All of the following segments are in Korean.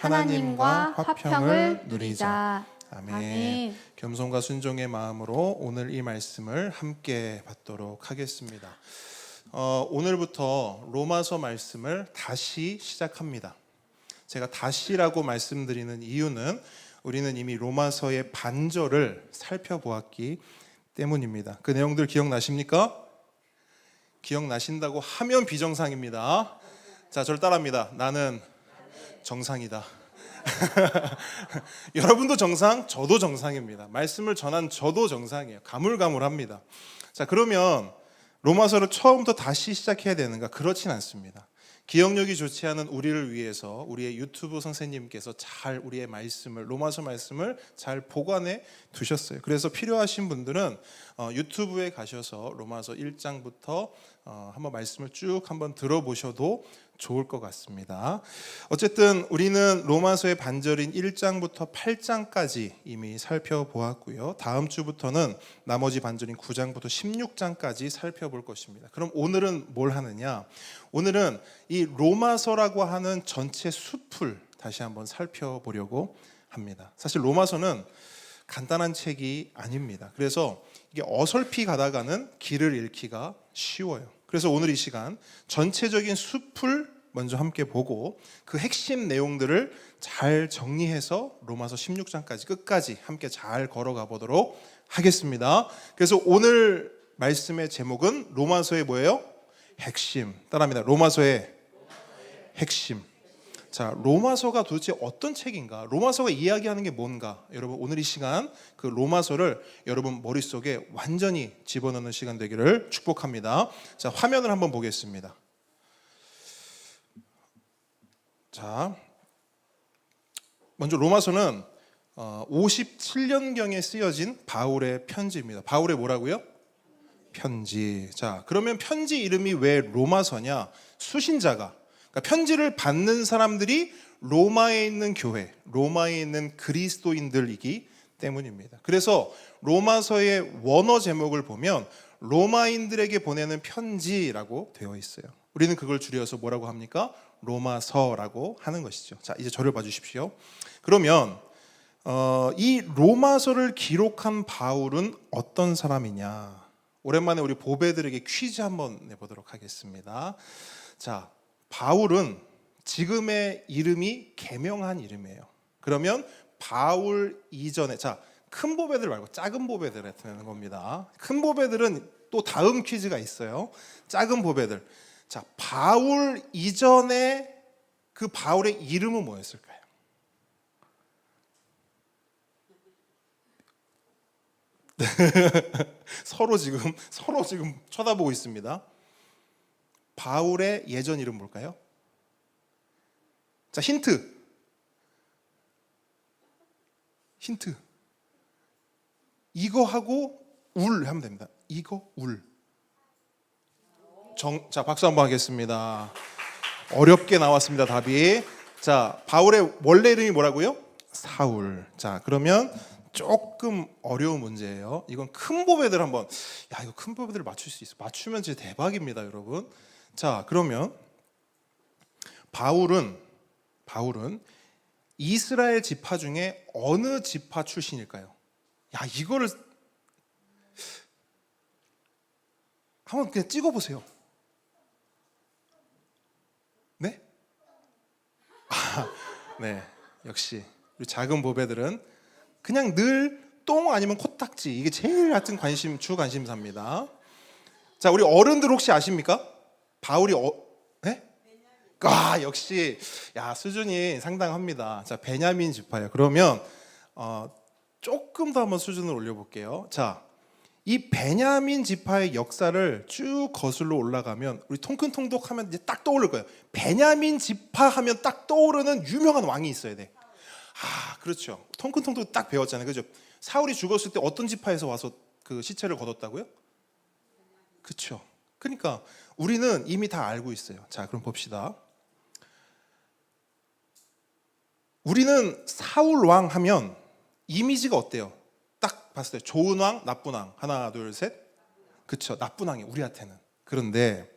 하나님과 화평을 누리자. 아멘. 아멘. 겸손과 순종의 마음으로 오늘 이 말씀을 함께 받도록 하겠습니다. 오늘부터 로마서 말씀을 다시 시작합니다. 제가 다시라고 말씀드리는 이유는 우리는 이미 로마서의 반절을 살펴보았기 때문입니다. 그 내용들 기억나십니까? 기억나신다고 하면 비정상입니다. 자, 저를 따라합니다. 나는 정상이다. 여러분도 정상, 저도 정상입니다. 말씀을 전한 저도 정상이에요. 가물가물합니다. 자, 그러면 로마서를 처음부터 다시 시작해야 되는가? 그렇진 않습니다. 기억력이 좋지 않은 우리를 위해서 우리의 유튜브 선생님께서 잘 우리의 말씀을, 로마서 말씀을 잘 보관해 두셨어요. 그래서 필요하신 분들은 유튜브에 가셔서 로마서 1장부터 한번 말씀을 쭉 한번 들어보셔도 좋을 것 같습니다. 어쨌든 우리는 로마서의 반절인 1장부터 8장까지 이미 살펴보았고요. 다음 주부터는 나머지 반절인 9장부터 16장까지 살펴볼 것입니다. 그럼 오늘은 뭘 하느냐? 오늘은 이 로마서라고 하는 전체 숲을 다시 한번 살펴보려고 합니다. 사실 로마서는 간단한 책이 아닙니다. 그래서 이게 어설피 가다가는 길을 잃기가 쉬워요. 그래서 오늘 이 시간 전체적인 숲을 먼저 함께 보고 그 핵심 내용들을 잘 정리해서 로마서 16장까지 끝까지 함께 잘 걸어가 보도록 하겠습니다. 그래서 오늘 말씀의 제목은 로마서의 뭐예요? 핵심. 따라합니다. 로마서의 핵심. 자, 로마서가 도대체 어떤 책인가? 로마서가 이야기하는 게 뭔가? 여러분 오늘 이 시간 그 로마서를 여러분 머릿속에 완전히 집어넣는 시간 되기를 축복합니다. 자, 화면을 한번 보겠습니다. 자, 먼저 로마서는 57년경에 쓰여진 바울의 편지입니다. 바울의 뭐라고요? 편지. 자, 그러면 편지 이름이 왜 로마서냐? 수신자가, 그러니까 편지를 받는 사람들이 로마에 있는 교회, 로마에 있는 그리스도인들이기 때문입니다. 그래서 로마서의 원어 제목을 보면 로마인들에게 보내는 편지라고 되어 있어요. 우리는 그걸 줄여서 뭐라고 합니까? 로마서라고 하는 것이죠. 자, 이제 저를 봐주십시오. 그러면 이 로마서를 기록한 바울은 어떤 사람이냐? 오랜만에 우리 보배들에게 퀴즈 한번 내보도록 하겠습니다. 자, 바울은 지금의 이름이 개명한 이름이에요. 그러면 바울 이전에, 자, 큰 보배들 말고 작은 보배들에 되는 겁니다. 큰 보배들은 또 다음 퀴즈가 있어요. 작은 보배들. 자, 바울 이전에 그 바울의 이름은 뭐였을까요? 서로 지금 쳐다보고 있습니다. 바울의 예전 이름 뭘까요? 자, 힌트. 이거 하고 울 하면 됩니다. 이거 울. 자, 박수 한번 하겠습니다. 어렵게 나왔습니다, 답이. 자, 바울의 원래 이름이 뭐라고요? 사울. 자, 그러면 조금 어려운 문제예요. 이건 큰 보배들 한번, 야, 이거 큰 보배들 맞출 수 있어. 맞추면 진짜 대박입니다, 여러분. 자, 그러면 바울은 이스라엘 지파 중에 어느 지파 출신일까요? 야, 이거를 한번 그냥 찍어보세요. 네? 네, 역시 우리 작은 보배들은 그냥 늘 똥 아니면 코딱지, 이게 제일 같은 주 관심사입니다. 자, 우리 어른들 혹시 아십니까? 바울이 네? 아, 역시 야, 수준이 상당합니다. 자, 베냐민 지파예요. 그러면 조금 더 한번 수준을 올려볼게요. 자, 이 베냐민 지파의 역사를 쭉 거슬러 올라가면 우리 통큰통독 하면 이제 딱 떠오를 거예요. 베냐민 지파 하면 딱 떠오르는 유명한 왕이 있어야 돼. 아, 그렇죠. 통큰통독 딱 배웠잖아요. 그죠? 사울이 죽었을 때 어떤 지파에서 와서 그 시체를 거뒀다고요? 그렇죠. 그러니까 우리는 이미 다 알고 있어요. 자, 그럼 봅시다. 우리는 사울 왕 하면 이미지가 어때요? 딱 봤을 때 좋은 왕, 나쁜 왕. 하나, 둘, 셋. 그렇죠. 나쁜 왕이 우리한테는. 그런데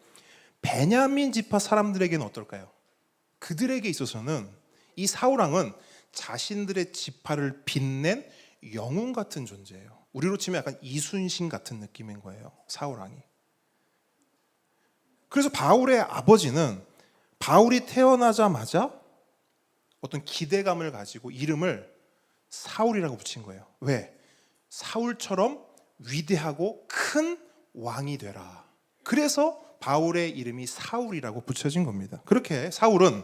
베냐민 지파 사람들에게는 어떨까요? 그들에게 있어서는 이 사울왕은 자신들의 지파를 빛낸 영웅 같은 존재예요. 우리로 치면 약간 이순신 같은 느낌인 거예요, 사울왕이. 그래서 바울의 아버지는 바울이 태어나자마자 어떤 기대감을 가지고 이름을 사울이라고 붙인 거예요. 왜? 사울처럼 위대하고 큰 왕이 되라. 그래서 바울의 이름이 사울이라고 붙여진 겁니다. 그렇게 사울은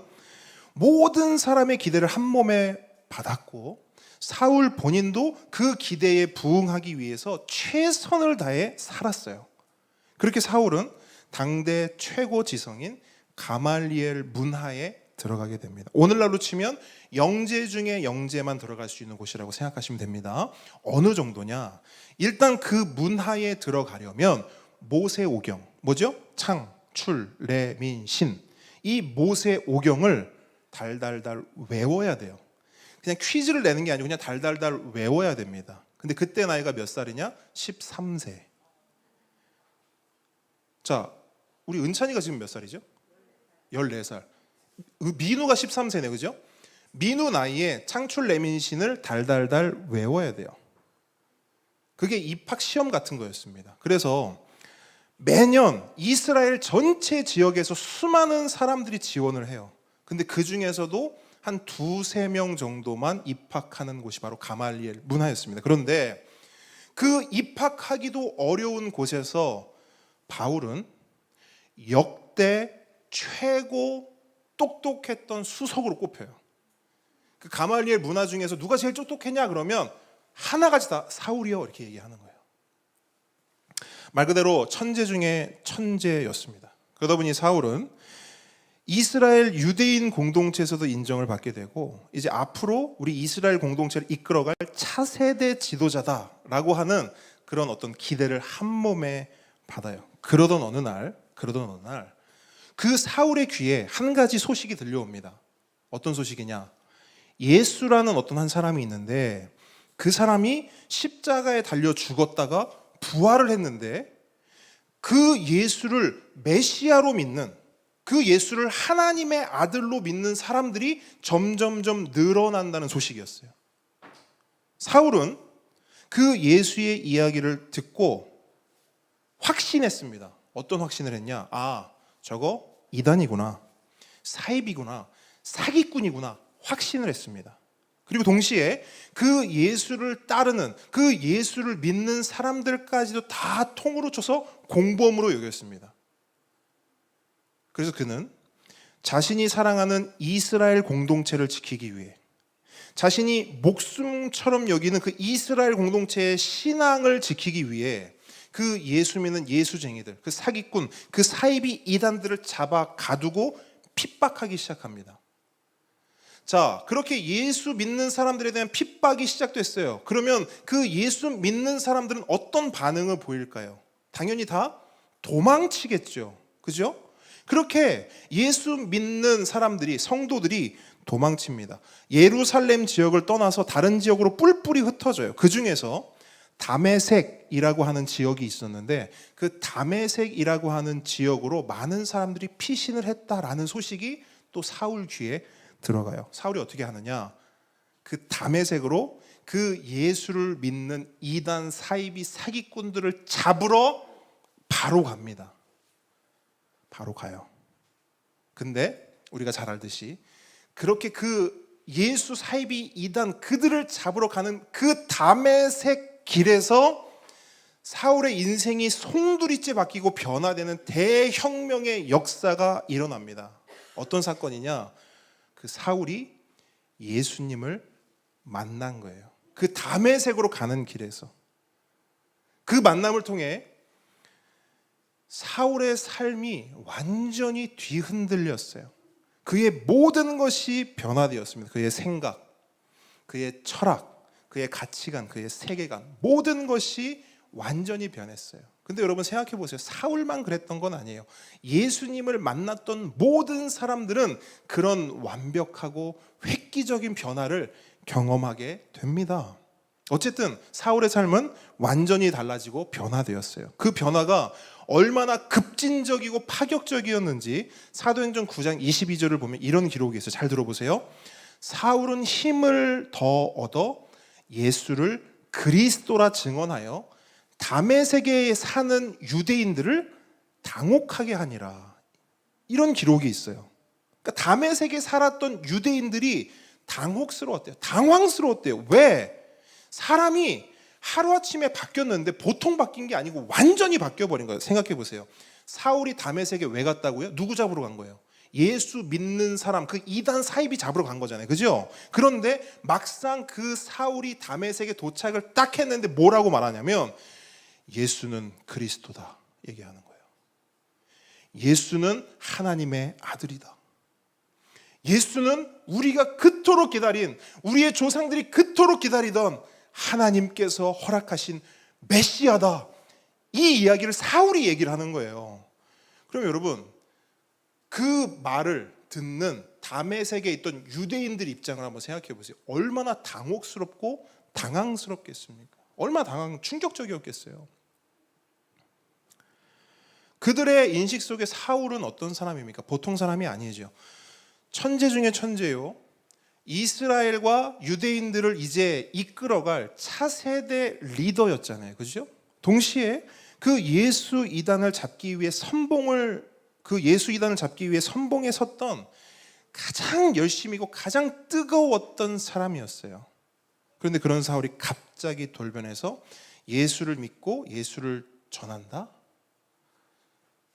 모든 사람의 기대를 한 몸에 받았고, 사울 본인도 그 기대에 부응하기 위해서 최선을 다해 살았어요. 그렇게 사울은 당대 최고 지성인 가말리엘 문하에 들어가게 됩니다. 오늘날로 치면 영재 중에 영재만 들어갈 수 있는 곳이라고 생각하시면 됩니다. 어느 정도냐? 일단 그 문하에 들어가려면 모세오경, 뭐죠? 창, 출, 래, 민, 신, 이 모세오경을 달달달 외워야 돼요. 그냥 퀴즈를 내는 게 아니고 그냥 달달달 외워야 됩니다. 근데 그때 나이가 몇 살이냐? 13세. 자, 우리 은찬이가 지금 몇 살이죠? 14살. 민우가 13세네, 그죠? 민우 나이에 창출 레민신을 달달달 외워야 돼요. 그게 입학 시험 같은 거였습니다. 그래서 매년 이스라엘 전체 지역에서 수많은 사람들이 지원을 해요. 근데 그 중에서도 한 2-3명 정도만 입학하는 곳이 바로 가말리엘 문화였습니다. 그런데 그 입학하기도 어려운 곳에서 바울은 역대 최고 똑똑했던 수석으로 꼽혀요. 그 가말리엘 문화 중에서 누가 제일 똑똑했냐 그러면 하나같이 다 사울이요 이렇게 얘기하는 거예요. 말 그대로 천재 중에 천재였습니다. 그러다 보니 사울은 이스라엘 유대인 공동체에서도 인정을 받게 되고, 이제 앞으로 우리 이스라엘 공동체를 이끌어갈 차세대 지도자다라고 하는 그런 어떤 기대를 한 몸에 받아요. 그러던 어느 날 그 사울의 귀에 한 가지 소식이 들려옵니다. 어떤 소식이냐? 예수라는 어떤 한 사람이 있는데 그 사람이 십자가에 달려 죽었다가 부활을 했는데, 그 예수를 메시아로 믿는, 그 예수를 하나님의 아들로 믿는 사람들이 점점점 늘어난다는 소식이었어요. 사울은 그 예수의 이야기를 듣고 확신했습니다. 어떤 확신을 했냐? 아, 저거 이단이구나, 사입이구나, 사기꾼이구나 확신을 했습니다. 그리고 동시에 그 예수를 따르는, 그 예수를 믿는 사람들까지도 다 통으로 쳐서 공범으로 여겼습니다. 그래서 그는 자신이 사랑하는 이스라엘 공동체를 지키기 위해, 자신이 목숨처럼 여기는 그 이스라엘 공동체의 신앙을 지키기 위해 그 예수 믿는 예수쟁이들, 그 사기꾼, 그 사이비 이단들을 잡아 가두고 핍박하기 시작합니다. 자, 그렇게 예수 믿는 사람들에 대한 핍박이 시작됐어요. 그러면 그 예수 믿는 사람들은 어떤 반응을 보일까요? 당연히 다 도망치겠죠. 그죠? 그렇게 예수 믿는 사람들이, 성도들이 도망칩니다. 예루살렘 지역을 떠나서 다른 지역으로 뿔뿔이 흩어져요. 그 중에서 다메섹이라고 하는 지역이 있었는데, 그 다메섹이라고 하는 지역으로 많은 사람들이 피신을 했다라는 소식이 또 사울 귀에 들어가요. 사울이 어떻게 하느냐? 그 다메섹으로 그 예수를 믿는 이단 사이비 사기꾼들을 잡으러 바로 갑니다. 바로 가요. 근데 우리가 잘 알듯이 그렇게 그 예수 사이비 이단 그들을 잡으러 가는 그 다메섹 길에서 사울의 인생이 송두리째 바뀌고 변화되는 대혁명의 역사가 일어납니다. 어떤 사건이냐? 그 사울이 예수님을 만난 거예요. 그 다메섹으로 가는 길에서. 그 만남을 통해 사울의 삶이 완전히 뒤흔들렸어요. 그의 모든 것이 변화되었습니다. 그의 생각, 그의 철학, 그의 가치관, 그의 세계관, 모든 것이 완전히 변했어요. 근데 여러분 생각해 보세요. 사울만 그랬던 건 아니에요. 예수님을 만났던 모든 사람들은 그런 완벽하고 획기적인 변화를 경험하게 됩니다. 어쨌든 사울의 삶은 완전히 달라지고 변화되었어요. 그 변화가 얼마나 급진적이고 파격적이었는지 사도행전 9장 22절을 보면 이런 기록이 있어요. 잘 들어보세요. 사울은 힘을 더 얻어 예수를 그리스도라 증언하여 다메섹에 사는 유대인들을 당혹하게 하니라. 이런 기록이 있어요. 그러니까 다메섹에 살았던 유대인들이 당혹스러웠대요. 당황스러웠대요. 왜? 사람이 하루아침에 바뀌었는데 보통 바뀐 게 아니고 완전히 바뀌어버린 거예요. 생각해 보세요. 사울이 다메섹에 왜 갔다고요? 누구 잡으러 간 거예요? 예수 믿는 사람, 그 이단 사이비 잡으러 간 거잖아요. 그죠? 그런데 막상 그 사울이 다메섹에 도착을 딱 했는데 뭐라고 말하냐면 예수는 그리스도다 얘기하는 거예요. 예수는 하나님의 아들이다. 예수는 우리가 그토록 기다린, 우리의 조상들이 그토록 기다리던 하나님께서 허락하신 메시아다. 이 이야기를 사울이 얘기를 하는 거예요. 그럼 여러분, 그 말을 듣는 다메섹에 있던 유대인들 입장을 한번 생각해 보세요. 얼마나 당혹스럽고 당황스럽겠습니까? 얼마나 충격적이었겠어요. 그들의 인식 속에 사울은 어떤 사람입니까? 보통 사람이 아니죠. 천재 중에 천재요. 이스라엘과 유대인들을 이제 이끌어갈 차세대 리더였잖아요. 그죠? 동시에 그 예수 이단을 잡기 위해 선봉에 섰던 가장 열심이고 가장 뜨거웠던 사람이었어요. 그런데 그런 사울이 갑자기 돌변해서 예수를 믿고 예수를 전한다?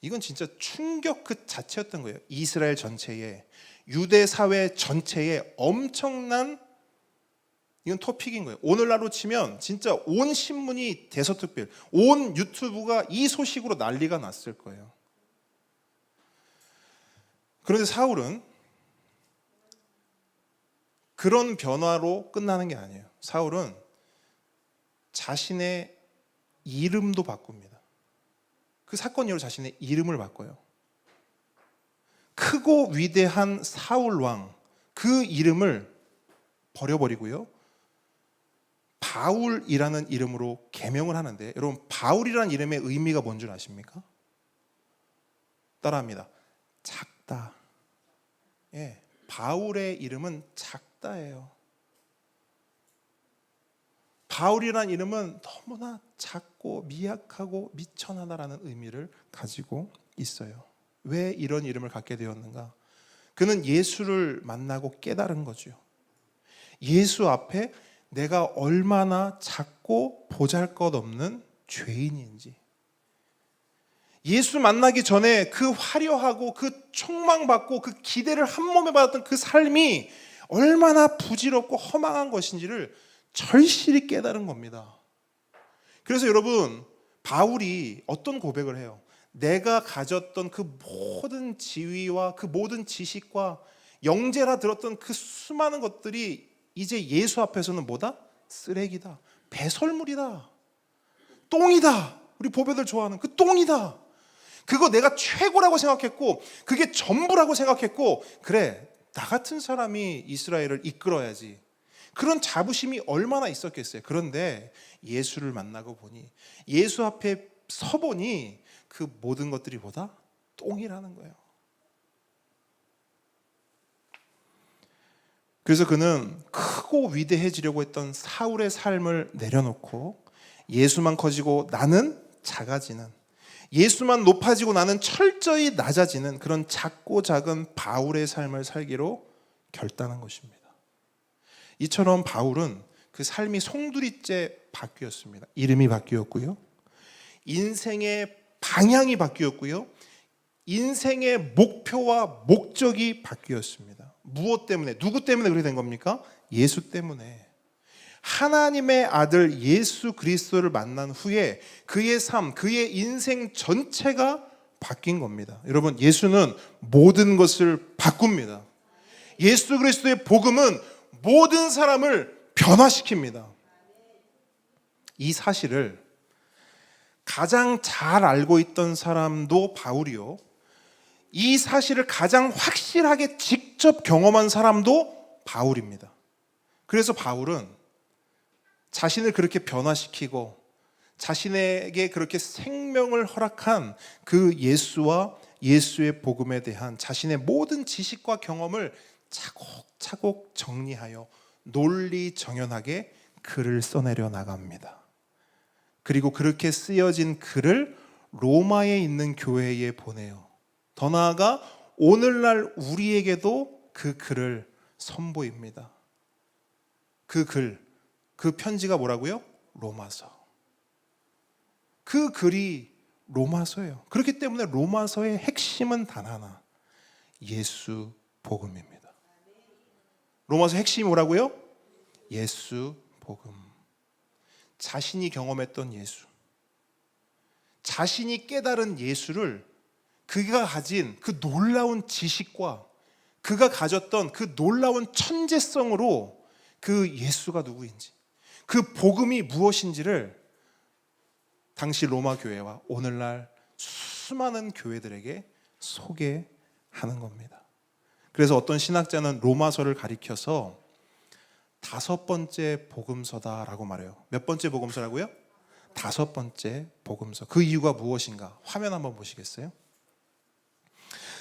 이건 진짜 충격 그 자체였던 거예요. 이스라엘 전체에, 유대 사회 전체에 엄청난, 이건 토픽인 거예요. 오늘날로 치면 진짜 온 신문이 대서특필, 온 유튜브가 이 소식으로 난리가 났을 거예요. 그런데 사울은 그런 변화로 끝나는 게 아니에요. 사울은 자신의 이름도 바꿉니다. 그 사건 이후로 자신의 이름을 바꿔요. 크고 위대한 사울 왕, 그 이름을 버려버리고요, 바울이라는 이름으로 개명을 하는데, 여러분 바울이라는 이름의 의미가 뭔 줄 아십니까? 따라합니다. 작다. 예, 바울의 이름은 작다예요. 바울이라는 이름은 너무나 작고 미약하고 미천하다라는 의미를 가지고 있어요. 왜 이런 이름을 갖게 되었는가? 그는 예수를 만나고 깨달은 거죠. 예수 앞에 내가 얼마나 작고 보잘것없는 죄인인지. 예수 만나기 전에 그 화려하고 그 촉망받고 그 기대를 한 몸에 받았던 그 삶이 얼마나 부질없고 허망한 것인지를 절실히 깨달은 겁니다. 그래서 여러분, 바울이 어떤 고백을 해요? 내가 가졌던 그 모든 지위와 그 모든 지식과 영재라 들었던 그 수많은 것들이 이제 예수 앞에서는 뭐다? 쓰레기다. 배설물이다. 똥이다. 우리 보배들 좋아하는 그 똥이다. 그거 내가 최고라고 생각했고, 그게 전부라고 생각했고, 그래, 나 같은 사람이 이스라엘을 이끌어야지. 그런 자부심이 얼마나 있었겠어요. 그런데 예수를 만나고 보니, 예수 앞에 서보니 그 모든 것들이 보다 똥이라는 거예요. 그래서 그는 크고 위대해지려고 했던 사울의 삶을 내려놓고 예수만 커지고 나는 작아지는, 예수만 높아지고 나는 철저히 낮아지는 그런 작고 작은 바울의 삶을 살기로 결단한 것입니다. 이처럼 바울은 그 삶이 송두리째 바뀌었습니다. 이름이 바뀌었고요, 인생의 방향이 바뀌었고요, 인생의 목표와 목적이 바뀌었습니다. 무엇 때문에? 누구 때문에 그렇게 된 겁니까? 예수 때문에. 하나님의 아들 예수 그리스도를 만난 후에 그의 삶, 그의 인생 전체가 바뀐 겁니다. 여러분, 예수는 모든 것을 바꿉니다. 예수 그리스도의 복음은 모든 사람을 변화시킵니다. 이 사실을 가장 잘 알고 있던 사람도 바울이요, 이 사실을 가장 확실하게 직접 경험한 사람도 바울입니다. 그래서 바울은 자신을 그렇게 변화시키고 자신에게 그렇게 생명을 허락한 그 예수와 예수의 복음에 대한 자신의 모든 지식과 경험을 차곡차곡 정리하여 논리 정연하게 글을 써내려 나갑니다. 그리고 그렇게 쓰여진 글을 로마에 있는 교회에 보내요. 더 나아가 오늘날 우리에게도 그 글을 선보입니다. 그 글, 그 편지가 뭐라고요? 로마서. 그 글이 로마서예요. 그렇기 때문에 로마서의 핵심은 단 하나, 예수 복음입니다. 로마서 핵심이 뭐라고요? 예수 복음. 자신이 경험했던 예수, 자신이 깨달은 예수를 그가 가진 그 놀라운 지식과 그가 가졌던 그 놀라운 천재성으로 그 예수가 누구인지, 그 복음이 무엇인지를 당시 로마 교회와 오늘날 수많은 교회들에게 소개하는 겁니다. 그래서 어떤 신학자는 로마서를 가리켜서 5번째 복음서다라고 말해요. 몇 번째 복음서라고요? 5번째 복음서. 그 이유가 무엇인가? 화면 한번 보시겠어요?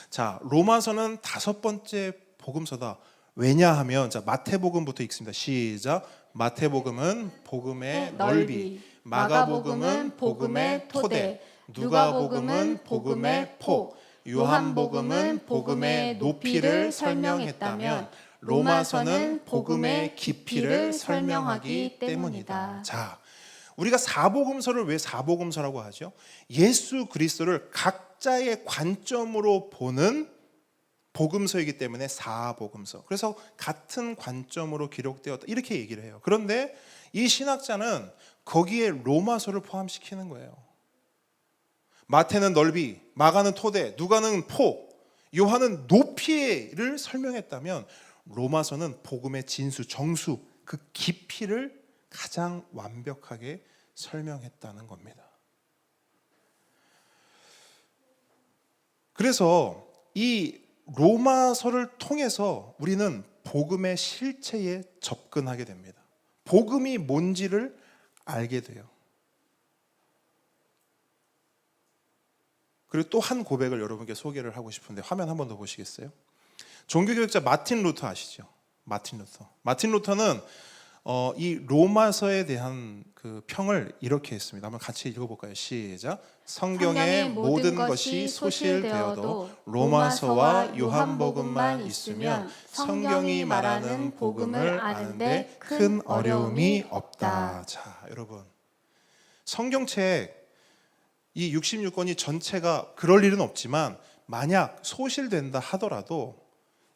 자, 로마서는 5번째 복음서다. 왜냐하면, 자, 마태복음부터 읽습니다. 시작. 마태복음은 복음의 넓이, 마가복음은 복음의 토대, 누가복음은 복음의 폭, 요한복음은 복음의 높이를 설명했다면 로마서는 복음의 깊이를 설명하기 때문이다. 자, 우리가 사복음서를 왜 사복음서라고 하죠? 예수 그리스도를 각자의 관점으로 보는 복음서이기 때문에 사복음서. 그래서 같은 관점으로 기록되었다 이렇게 얘기를 해요. 그런데 이 신학자는 거기에 로마서를 포함시키는 거예요. 마태는 넓이, 마가는 토대, 누가는 폭, 요한은 높이를 설명했다면 로마서는 복음의 진수, 정수, 그 깊이를 가장 완벽하게 설명했다는 겁니다. 그래서 이 로마서를 통해서 우리는 복음의 실체에 접근하게 됩니다. 복음이 뭔지를 알게 돼요. 그리고 또 한 고백을 여러분께 소개를 하고 싶은데 화면 한 번 더 보시겠어요? 종교개혁자 마틴 루터 아시죠? 마틴 루터. 마틴 루터는 이 로마서에 대한 그 평을 이렇게 했습니다. 한번 같이 읽어볼까요? 시작. 성경의 모든 것이 소실되어도 로마서와 요한복음만 있으면 성경이 말하는 복음을 아는데 큰 어려움이 없다. 자, 여러분, 성경책 이 66권이 전체가 그럴 일은 없지만 만약 소실된다 하더라도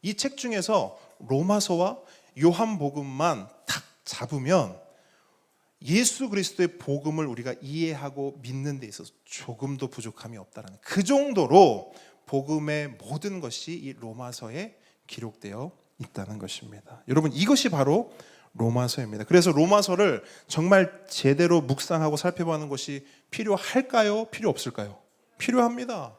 이 책 중에서 로마서와 요한복음만 탁 잡으면 예수 그리스도의 복음을 우리가 이해하고 믿는 데 있어서 조금도 부족함이 없다는 그 정도로 복음의 모든 것이 이 로마서에 기록되어 있다는 것입니다. 여러분, 이것이 바로 로마서입니다. 그래서 로마서를 정말 제대로 묵상하고 살펴보는 것이 필요할까요? 필요 없을까요? 필요합니다.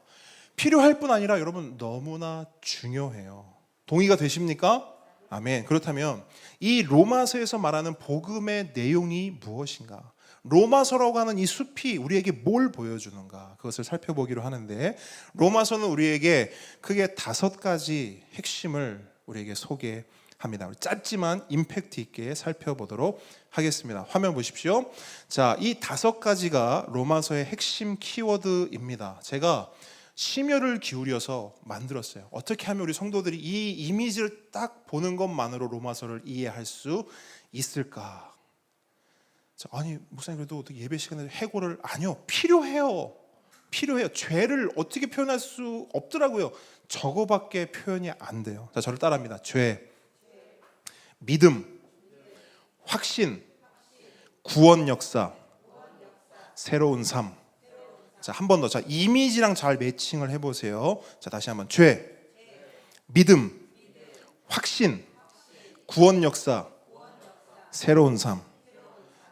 필요할 뿐 아니라 여러분 너무나 중요해요. 동의가 되십니까? 아멘. 그렇다면 이 로마서에서 말하는 복음의 내용이 무엇인가? 로마서라고 하는 이 숲이 우리에게 뭘 보여주는가? 그것을 살펴보기로 하는데 로마서는 우리에게 크게 5가지 핵심을 우리에게 소개합니다. 짧지만 임팩트 있게 살펴보도록 하겠습니다. 화면 보십시오. 자, 이 5가지가 로마서의 핵심 키워드입니다. 제가 심혈을 기울여서 만들었어요. 어떻게 하면 우리 성도들이 이 이미지를 딱 보는 것만으로 로마서를 이해할 수 있을까? 자, 아니 목사님 그래도 어떻게 예배 시간에 해고를 아니요, 필요해요. 죄를 어떻게 표현할 수 없더라고요. 저거밖에 표현이 안 돼요. 자, 저를 따라합니다. 죄, 믿음, 확신, 구원 역사, 새로운 삶. 자, 한 번 더. 자, 이미지랑 잘 매칭을 해보세요. 자, 다시 한번. 죄, 믿음, 확신, 구원 역사, 새로운 삶.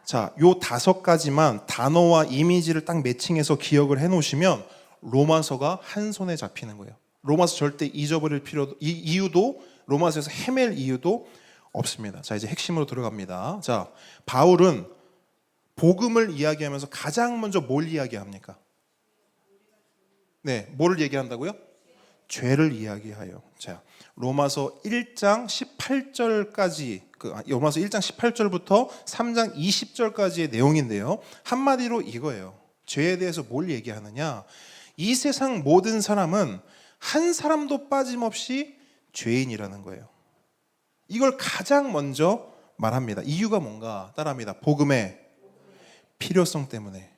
자, 요 5가지만 단어와 이미지를 딱 매칭해서 기억을 해놓으시면 로마서가 한 손에 잡히는 거예요. 로마서 절대 잊어버릴 이유도, 로마서에서 헤맬 이유도 없습니다. 자, 이제 핵심으로 들어갑니다. 자, 바울은 복음을 이야기하면서 가장 먼저 뭘 이야기합니까? 네, 뭐를 얘기한다고요? 죄를 이야기하여. 자, 로마서 1장 18절까지 로마서 1장 18절부터 3장 20절까지의 내용인데요. 한마디로 이거예요. 죄에 대해서 뭘 얘기하느냐? 이 세상 모든 사람은 한 사람도 빠짐없이 죄인이라는 거예요. 이걸 가장 먼저 말합니다. 이유가 뭔가 따라합니다. 복음의 필요성 때문에.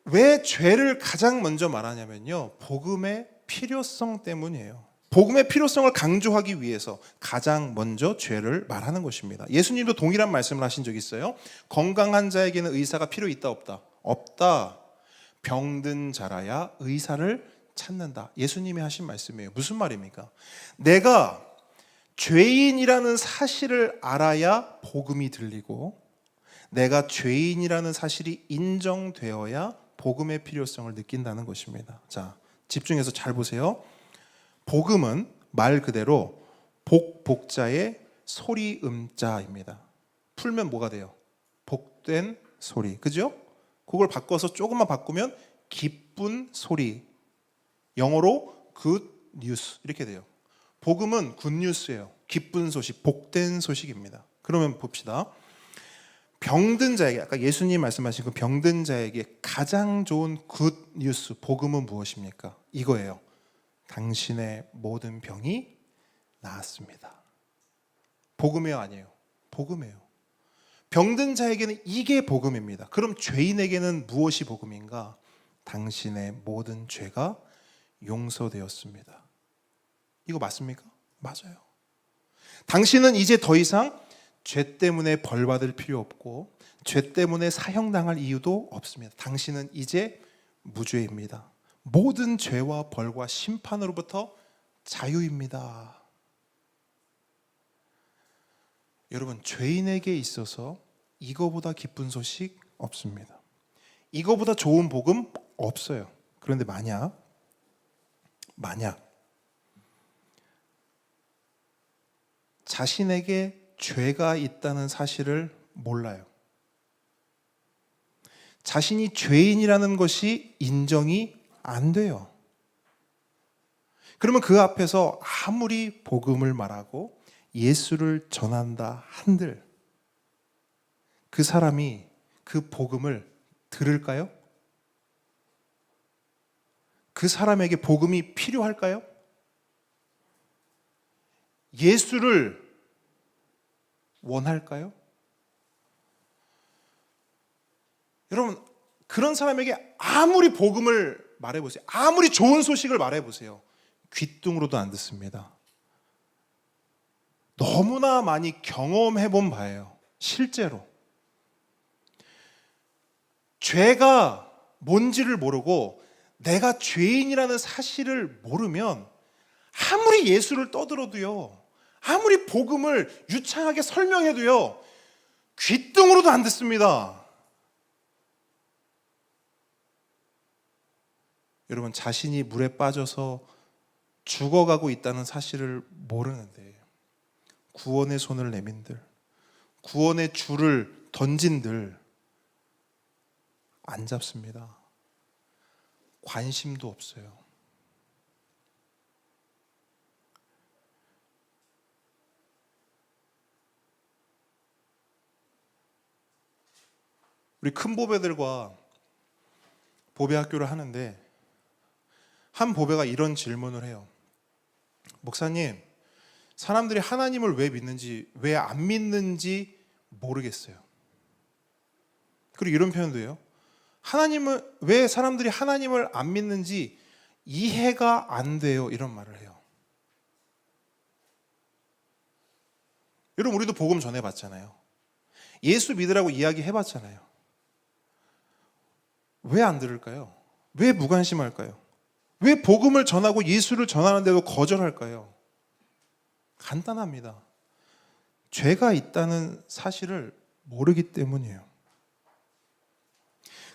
왜 죄를 가장 먼저 말하냐면요, 복음의 필요성 때문이에요. 복음의 필요성을 강조하기 위해서 가장 먼저 죄를 말하는 것입니다. 예수님도 동일한 말씀을 하신 적 있어요. 건강한 자에게는 의사가 필요 있다 없다? 없다. 병든 자라야 의사를 찾는다. 예수님이 하신 말씀이에요. 무슨 말입니까? 내가 죄인이라는 사실을 알아야 복음이 들리고, 내가 죄인이라는 사실이 인정되어야 복음의 필요성을 느낀다는 것입니다. 자, 집중해서 잘 보세요. 복음은 말 그대로 복자의 소리 음자입니다. 풀면 뭐가 돼요? 복된 소리. 그죠? 그걸 바꿔서 조금만 바꾸면 기쁜 소리. 영어로 good news 이렇게 돼요. 복음은 굿뉴스예요. 기쁜 소식, 복된 소식입니다. 그러면 봅시다. 병든 자에게, 아까 예수님 말씀하신 그 병든 자에게 가장 좋은 굿뉴스, 복음은 무엇입니까? 이거예요. 당신의 모든 병이 나았습니다. 복음이에요, 아니에요? 복음이에요. 병든 자에게는 이게 복음입니다. 그럼 죄인에게는 무엇이 복음인가? 당신의 모든 죄가 용서되었습니다. 이거 맞습니까? 맞아요. 당신은 이제 더 이상 죄 때문에 벌 받을 필요 없고, 죄 때문에 사형당할 이유도 없습니다. 당신은 이제 무죄입니다. 모든 죄와 벌과 심판으로부터 자유입니다. 여러분, 죄인에게 있어서 이거보다 기쁜 소식 없습니다. 이거보다 좋은 복음 없어요. 그런데 만약 자신에게 죄가 있다는 사실을 몰라요. 자신이 죄인이라는 것이 인정이 안 돼요. 그러면 그 앞에서 아무리 복음을 말하고 예수를 전한다 한들 그 사람이 그 복음을 들을까요? 그 사람에게 복음이 필요할까요? 예수를 원할까요? 여러분, 그런 사람에게 아무리 복음을 말해보세요. 아무리 좋은 소식을 말해보세요. 귀뚱으로도 안 듣습니다. 너무나 많이 경험해본 바예요. 실제로. 죄가 뭔지를 모르고 내가 죄인이라는 사실을 모르면 아무리 예수를 떠들어도요, 아무리 복음을 유창하게 설명해도요, 귀뚱으로도 안 듣습니다. 여러분, 자신이 물에 빠져서 죽어가고 있다는 사실을 모르는데 구원의 손을 내민들, 구원의 줄을 던진들 안 잡습니다. 관심도 없어요. 우리 큰 보배들과 보배 학교를 하는데 한 보배가 이런 질문을 해요. 목사님, 사람들이 하나님을 왜 믿는지, 왜 안 믿는지 모르겠어요. 그리고 이런 표현도 해요. 왜 사람들이 하나님을 안 믿는지 이해가 안 돼요. 이런 말을 해요. 여러분, 우리도 복음 전해봤잖아요. 예수 믿으라고 이야기해봤잖아요. 왜 안 들을까요? 왜 무관심할까요? 왜 복음을 전하고 예수를 전하는데도 거절할까요? 간단합니다. 죄가 있다는 사실을 모르기 때문이에요.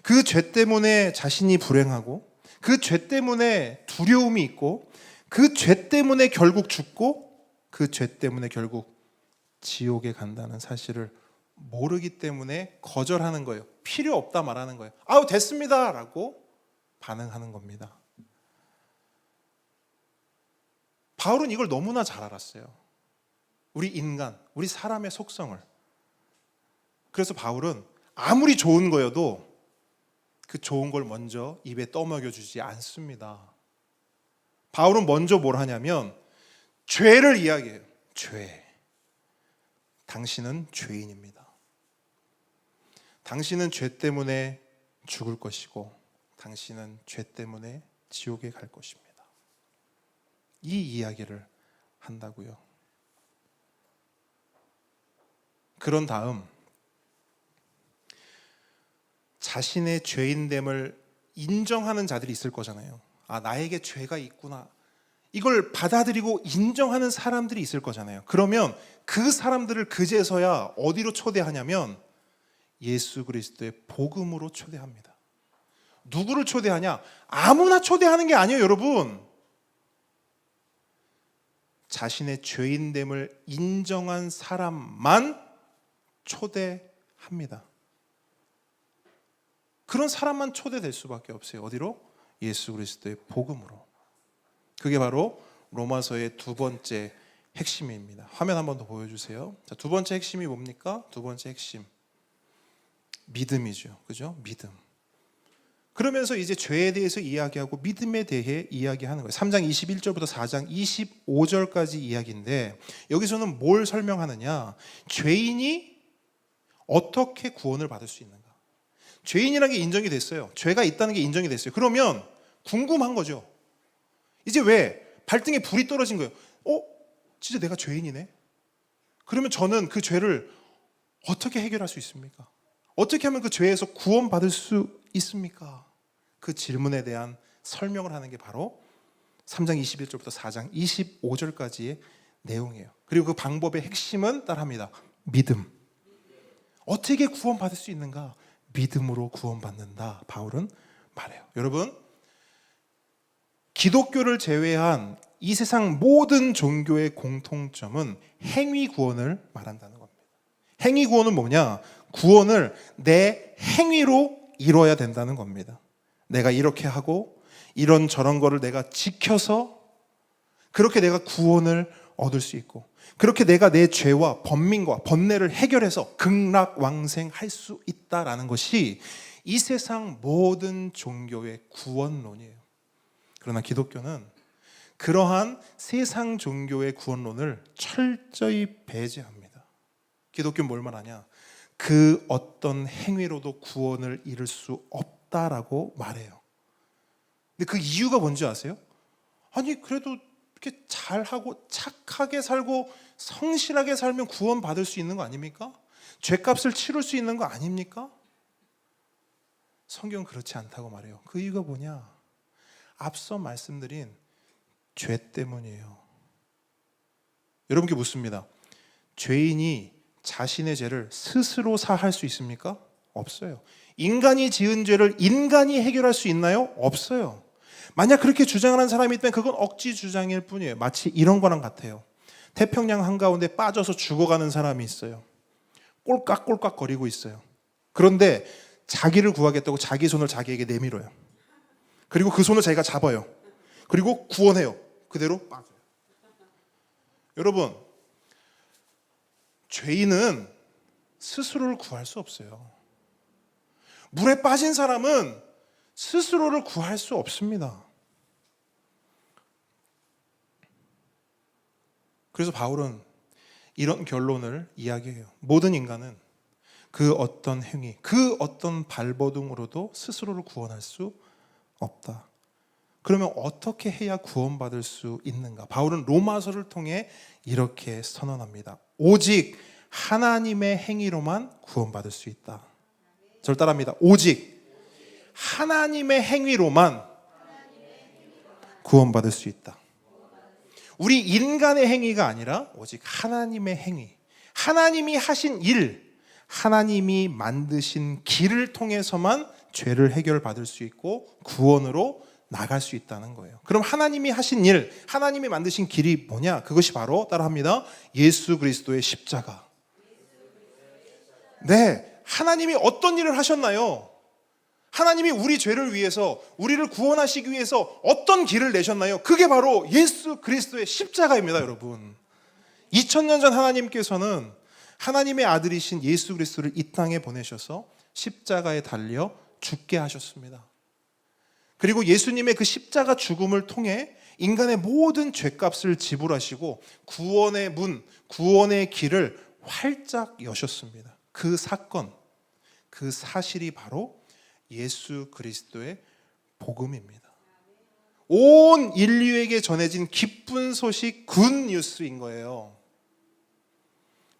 그 죄 때문에 자신이 불행하고, 그 죄 때문에 두려움이 있고, 그 죄 때문에 결국 죽고, 그 죄 때문에 결국 지옥에 간다는 사실을 모르기 때문에 거절하는 거예요. 필요 없다 말하는 거예요. 아우, 됐습니다 라고 반응하는 겁니다. 바울은 이걸 너무나 잘 알았어요. 우리 인간, 우리 사람의 속성을. 그래서 바울은 아무리 좋은 거여도 그 좋은 걸 먼저 입에 떠먹여 주지 않습니다. 바울은 먼저 뭘 하냐면 죄를 이야기해요. 죄. 당신은 죄인입니다. 당신은 죄 때문에 죽을 것이고 당신은 죄 때문에 지옥에 갈 것입니다. 이 이야기를 한다고요. 그런 다음 자신의 죄인됨을 인정하는 자들이 있을 거잖아요. 아, 나에게 죄가 있구나. 이걸 받아들이고 인정하는 사람들이 있을 거잖아요. 그러면 그 사람들을 그제서야 어디로 초대하냐면 예수 그리스도의 복음으로 초대합니다. 누구를 초대하냐? 아무나 초대하는 게 아니에요, 여러분. 자신의 죄인됨을 인정한 사람만 초대합니다. 그런 사람만 초대될 수밖에 없어요. 어디로? 예수 그리스도의 복음으로. 그게 바로 로마서의 두 번째 핵심입니다. 화면 한 번 더 보여주세요. 자, 두 번째 핵심이 뭡니까? 두 번째 핵심, 믿음이죠. 그죠? 믿음. 그러면서 이제 죄에 대해서 이야기하고 믿음에 대해 이야기하는 거예요. 3장 21절부터 4장 25절까지 이야기인데 여기서는 뭘 설명하느냐? 죄인이 어떻게 구원을 받을 수 있는가? 죄인이라는 게 인정이 됐어요. 죄가 있다는 게 인정이 됐어요. 그러면 궁금한 거죠. 이제 왜 발등에 불이 떨어진 거예요? 진짜 내가 죄인이네? 그러면 저는 그 죄를 어떻게 해결할 수 있습니까? 어떻게 하면 그 죄에서 구원받을 수 있습니까? 그 질문에 대한 설명을 하는 게 바로 3장 21절부터 4장 25절까지의 내용이에요. 그리고 그 방법의 핵심은 따라합니다. 믿음. 어떻게 구원받을 수 있는가? 믿음으로 구원받는다. 바울은 말해요. 여러분, 기독교를 제외한 이 세상 모든 종교의 공통점은 행위 구원을 말한다는 겁니다. 행위 구원은 뭐냐? 구원을 내 행위로 이뤄야 된다는 겁니다. 내가 이렇게 하고 이런 저런 거를 내가 지켜서 그렇게 내가 구원을 얻을 수 있고 그렇게 내가 내 죄와 번민과 번뇌를 해결해서 극락왕생할 수 있다라는 것이 이 세상 모든 종교의 구원론이에요. 그러나 기독교는 그러한 세상 종교의 구원론을 철저히 배제합니다. 기독교는 뭘 말하냐? 그 어떤 행위로도 구원을 이룰 수 없다라고 말해요. 근데 그 이유가 뭔지 아세요? 아니 그래도 이렇게 잘하고 착하게 살고 성실하게 살면 구원받을 수 있는 거 아닙니까? 죄값을 치를 수 있는 거 아닙니까? 성경은 그렇지 않다고 말해요. 그 이유가 뭐냐? 앞서 말씀드린 죄 때문이에요. 여러분께 묻습니다. 죄인이 자신의 죄를 스스로 사할 수 있습니까? 없어요. 인간이 지은 죄를 인간이 해결할 수 있나요? 없어요. 만약 그렇게 주장하는 사람이 있다면 그건 억지 주장일 뿐이에요. 마치 이런 거랑 같아요. 태평양 한가운데 빠져서 죽어가는 사람이 있어요. 꼴깍꼴깍 거리고 있어요. 그런데 자기를 구하겠다고 자기 손을 자기에게 내밀어요. 그리고 그 손을 자기가 잡아요. 그리고 구원해요. 그대로 빠져요. 여러분, 죄인은 스스로를 구할 수 없어요. 물에 빠진 사람은 스스로를 구할 수 없습니다. 그래서 바울은 이런 결론을 이야기해요. 모든 인간은 그 어떤 행위, 그 어떤 발버둥으로도 스스로를 구원할 수 없다. 그러면 어떻게 해야 구원받을 수 있는가? 바울은 로마서를 통해 이렇게 선언합니다. 오직 하나님의 행위로만 구원받을 수 있다. 저를 따라합니다. 오직 하나님의 행위로만 구원받을 수 있다. 우리 인간의 행위가 아니라 오직 하나님의 행위, 하나님이 하신 일, 하나님이 만드신 길을 통해서만 죄를 해결받을 수 있고 구원으로 나갈 수 있다는 거예요. 그럼 하나님이 하신 일, 하나님이 만드신 길이 뭐냐? 그것이 바로 따라합니다. 예수 그리스도의 십자가. 네, 하나님이 어떤 일을 하셨나요? 하나님이 우리 죄를 위해서, 우리를 구원하시기 위해서 어떤 길을 내셨나요? 그게 바로 예수 그리스도의 십자가입니다, 여러분. 2000년 전 하나님께서는 하나님의 아들이신 예수 그리스도를 이 땅에 보내셔서 십자가에 달려 죽게 하셨습니다. 그리고 예수님의 그 십자가 죽음을 통해 인간의 모든 죄값을 지불하시고 구원의 문, 구원의 길을 활짝 여셨습니다. 그 사건, 그 사실이 바로 예수 그리스도의 복음입니다. 온 인류에게 전해진 기쁜 소식, 굿 뉴스인 거예요.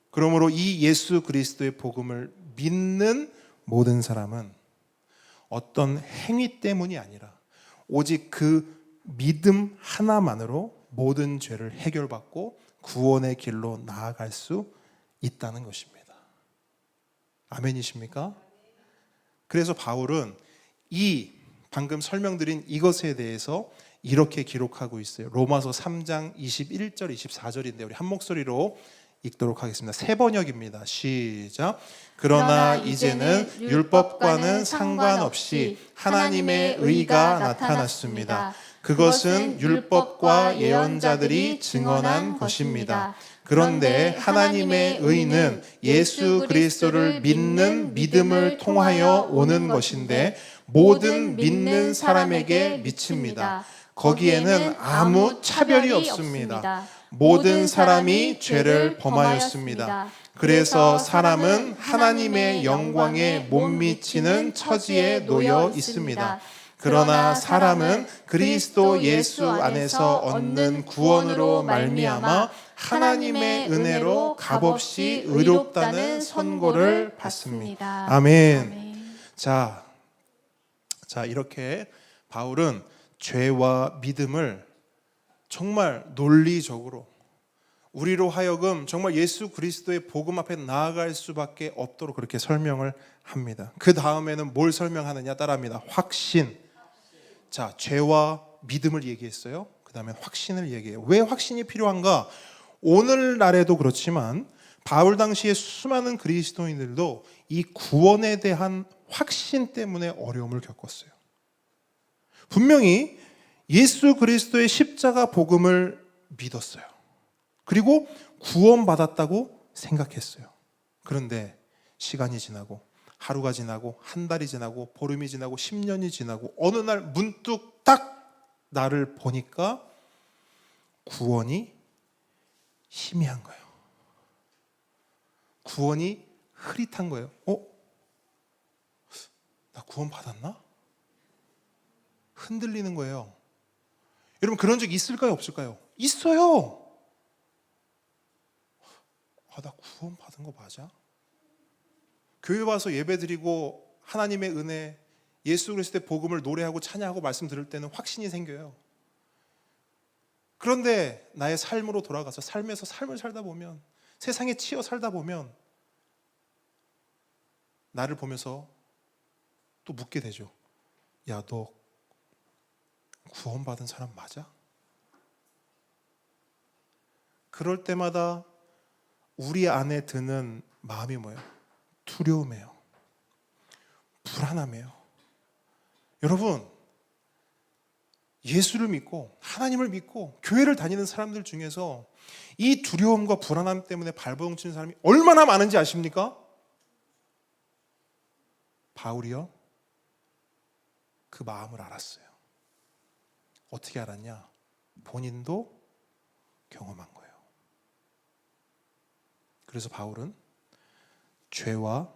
그러므로 이 예수 그리스도의 복음을 믿는 모든 사람은 어떤 행위 때문이 아니라 오직 그 믿음 하나만으로 모든 죄를 해결받고 구원의 길로 나아갈 수 있다는 것입니다. 아멘이십니까? 그래서 바울은 이 방금 설명드린 이것에 대해서 이렇게 기록하고 있어요. 로마서 3장 21절 24절인데 우리 한 목소리로 읽도록 하겠습니다. 세 번역입니다. 시작. 그러나 이제는 율법과는 상관없이 하나님의 의가 나타났습니다. 그것은 율법과 예언자들이 증언한 것입니다. 그런데 하나님의 의는 예수 그리스도를 믿는 믿음을 통하여 오는 것인데 모든 믿는 사람에게 미칩니다. 거기에는 아무 차별이 없습니다. 모든 사람이 죄를 범하였습니다. 그래서 사람은 하나님의 영광에 못 미치는 처지에 놓여 있습니다. 그러나 사람은 그리스도 예수 안에서 얻는 구원으로 말미암아 하나님의 은혜로 값없이 의롭다는 선고를 받습니다. 아멘. 자, 이렇게 바울은 죄와 믿음을 정말 논리적으로 우리로 하여금 정말 예수 그리스도의 복음 앞에 나아갈 수밖에 없도록 그렇게 설명을 합니다. 그 다음에는 뭘 설명하느냐 따라합니다. 확신. 자, 죄와 믿음을 얘기했어요. 그 다음에 확신을 얘기해요. 왜 확신이 필요한가? 오늘날에도 그렇지만 바울 당시에 수많은 그리스도인들도 이 구원에 대한 확신 때문에 어려움을 겪었어요. 분명히 예수 그리스도의 십자가 복음을 믿었어요. 그리고 구원받았다고 생각했어요. 그런데 시간이 지나고 하루가 지나고 한 달이 지나고 보름이 지나고 10년이 지나고 어느 날 문득 딱 나를 보니까 구원이 희미한 거예요. 구원이 흐릿한 거예요. 나 구원 받았나? 흔들리는 거예요. 여러분 그런 적 있을까요? 없을까요? 있어요. 나 구원 받은 거 맞아? 교회 와서 예배 드리고 하나님의 은혜, 예수 그리스도의 복음을 노래하고 찬양하고 말씀 들을 때는 확신이 생겨요. 그런데 나의 삶으로 돌아가서 삶에서 삶을 살다 보면, 세상에 치여 살다 보면 나를 보면서 또 묻게 되죠. 야, 너 구원받은 사람 맞아? 그럴 때마다 우리 안에 드는 마음이 뭐예요? 두려움이에요. 불안함이에요. 여러분, 예수를 믿고 하나님을 믿고 교회를 다니는 사람들 중에서 이 두려움과 불안함 때문에 발버둥 치는 사람이 얼마나 많은지 아십니까? 바울이요? 그 마음을 알았어요. 어떻게 알았냐? 본인도 경험한 거예요. 그래서 바울은 죄와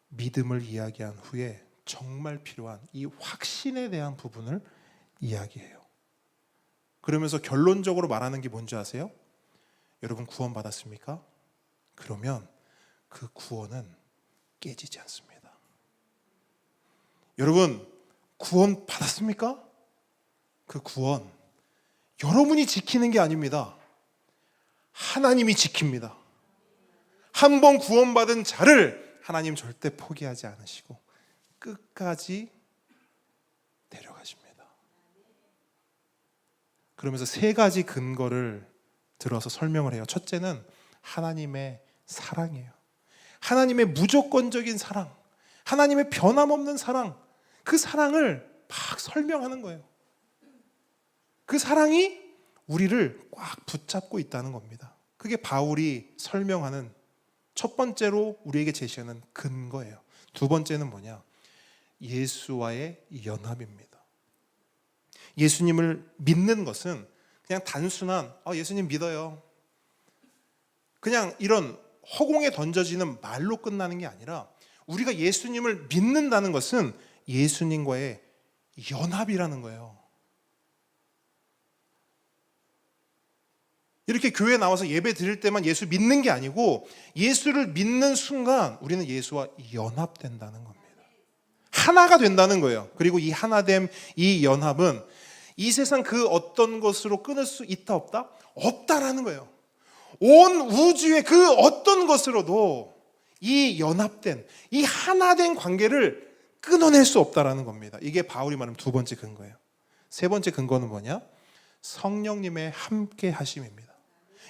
믿음을 이야기한 후에 정말 필요한 이 확신에 대한 부분을 이야기해요. 그러면서 결론적으로 말하는 게 뭔지 아세요? 여러분 구원 받았습니까? 그러면 그 구원은 깨지지 않습니다. 여러분 구원 받았습니까? 그 구원 여러분이 지키는 게 아닙니다. 하나님이 지킵니다. 한 번 구원받은 자를 하나님 절대 포기하지 않으시고 끝까지 데려가십니다. 그러면서 세 가지 근거를 들어서 설명을 해요. 첫째는 하나님의 사랑이에요. 하나님의 무조건적인 사랑, 하나님의 변함없는 사랑, 그 사랑을 막 설명하는 거예요. 그 사랑이 우리를 꽉 붙잡고 있다는 겁니다. 그게 바울이 설명하는 첫 번째로 우리에게 제시하는 근거예요. 두 번째는 뭐냐? 예수와의 연합입니다. 예수님을 믿는 것은 그냥 단순한 예수님 믿어요, 그냥 이런 허공에 던져지는 말로 끝나는 게 아니라, 우리가 예수님을 믿는다는 것은 예수님과의 연합이라는 거예요. 이렇게 교회 나와서 예배 드릴 때만 예수 믿는 게 아니고, 예수를 믿는 순간 우리는 예수와 연합된다는 겁니다. 하나가 된다는 거예요. 그리고 이 하나됨, 이 연합은 이 세상 그 어떤 것으로 끊을 수 있다 없다? 없다라는 거예요. 온 우주의 그 어떤 것으로도 이 연합된, 이 하나된 관계를 끊어낼 수 없다라는 겁니다. 이게 바울이 말하는 두 번째 근거예요. 세 번째 근거는 뭐냐? 성령님의 함께 하심입니다.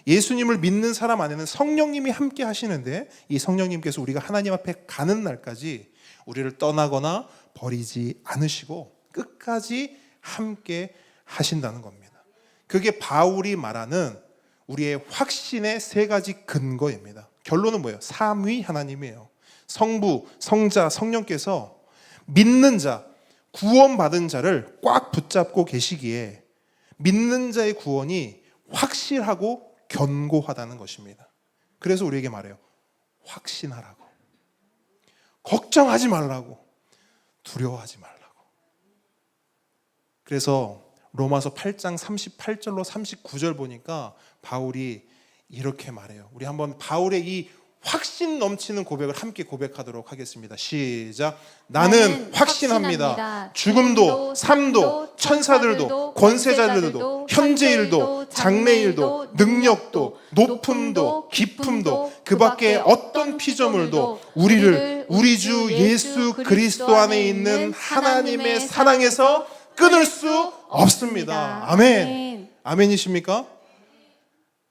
예수님을 믿는 사람 안에는 성령님이 함께 하시는데, 이 성령님께서 우리가 하나님 앞에 가는 날까지 우리를 떠나거나 버리지 않으시고 끝까지 함께 하신다는 겁니다. 그게 바울이 말하는 우리의 확신의 세 가지 근거입니다. 결론은 뭐예요? 삼위 하나님이에요. 성부, 성자, 성령께서 믿는 자, 구원받은 자를 꽉 붙잡고 계시기에 믿는 자의 구원이 확실하고 견고하다는 것입니다. 그래서 우리에게 말해요. 확신하라고, 걱정하지 말라고, 두려워하지 말라고. 그래서 로마서 8장 38절로 39절 보니까 바울이 이렇게 말해요. 우리 한번 바울의 이 확신 넘치는 고백을 함께 고백하도록 하겠습니다. 시작. 나는 확신합니다. 죽음도 삶도 천사들도 권세자들도 현재일도 장래일도 능력도 높음도 깊음도 그 밖에 어떤 피조물도 우리를 우리 주 예수 그리스도 안에 있는 하나님의 사랑에서 끊을 수 없습니다. 아멘. 아멘이십니까?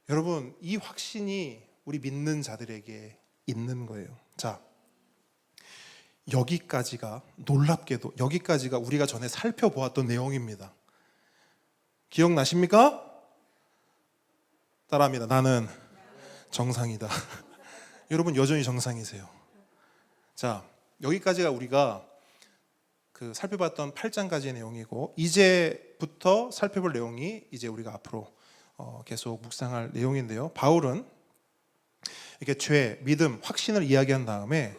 여러분, 이 확신이 우리 믿는 자들에게 있는 거예요. 자, 여기까지가 놀랍게도 여기까지가 우리가 전에 살펴보았던 내용입니다. 기억나십니까? 따라합니다. 나는 정상이다. 여러분 여전히 정상이세요. 자, 여기까지가 우리가 살펴봤던 8장까지의 내용이고, 이제부터 살펴볼 내용이 이제 우리가 앞으로 계속 묵상할 내용인데요. 바울은 이렇게 죄, 믿음, 확신을 이야기한 다음에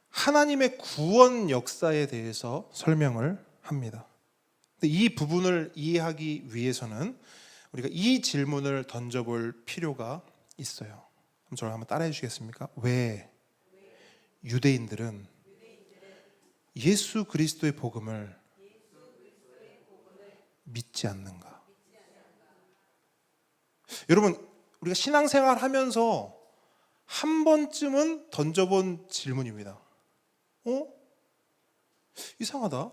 하나님의 구원 역사에 대해서 설명을 합니다. 근데 이 부분을 이해하기 위해서는 우리가 이 질문을 던져볼 필요가 있어요. 그럼 저를 한번 따라해 주시겠습니까? 왜 유대인들은 예수 그리스도의 복음을 믿지 않는가? 여러분, 우리가 신앙생활 하면서 한 번쯤은 던져본 질문입니다. 이상하다.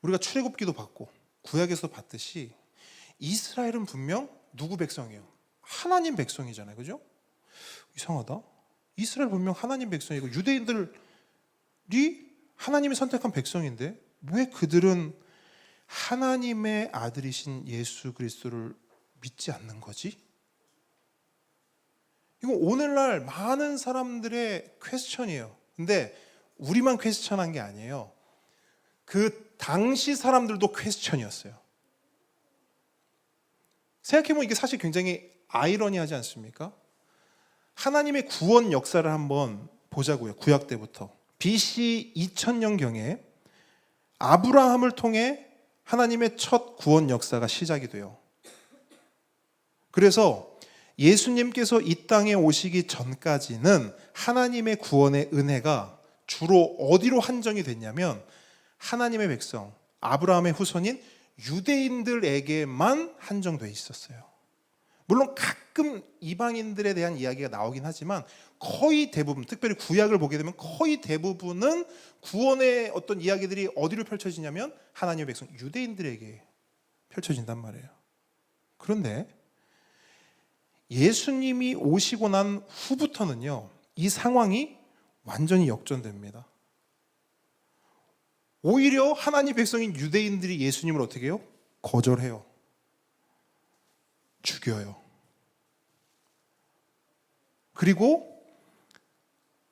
우리가 출애굽기도 받고 구약에서 봤듯이 이스라엘은 분명 누구 백성이에요? 하나님 백성이잖아요. 그죠? 이상하다. 이스라엘 분명 하나님 백성이고 유대인들이 하나님이 선택한 백성인데 왜 그들은 하나님의 아들이신 예수 그리스도를 믿지 않는 거지? 이거 오늘날 많은 사람들의 퀘스천이에요. 근데 우리만 퀘스천한 게 아니에요. 그 당시 사람들도 퀘스천이었어요. 생각해보면 이게 사실 굉장히 아이러니하지 않습니까? 하나님의 구원 역사를 한번 보자고요. 구약 때부터 BC 2000년경에 아브라함을 통해 하나님의 첫 구원 역사가 시작이 돼요. 그래서 예수님께서 이 땅에 오시기 전까지는 하나님의 구원의 은혜가 주로 어디로 한정이 됐냐면 하나님의 백성, 아브라함의 후손인 유대인들에게만 한정돼 있었어요. 물론 가끔 이방인들에 대한 이야기가 나오긴 하지만 거의 대부분, 특별히 구약을 보게 되면 거의 대부분은 구원의 어떤 이야기들이 어디로 펼쳐지냐면 하나님의 백성, 유대인들에게 펼쳐진단 말이에요. 그런데 예수님이 오시고 난 후부터는요, 이 상황이 완전히 역전됩니다. 오히려 하나님 백성인 유대인들이 예수님을 어떻게 해요? 거절해요. 죽여요. 그리고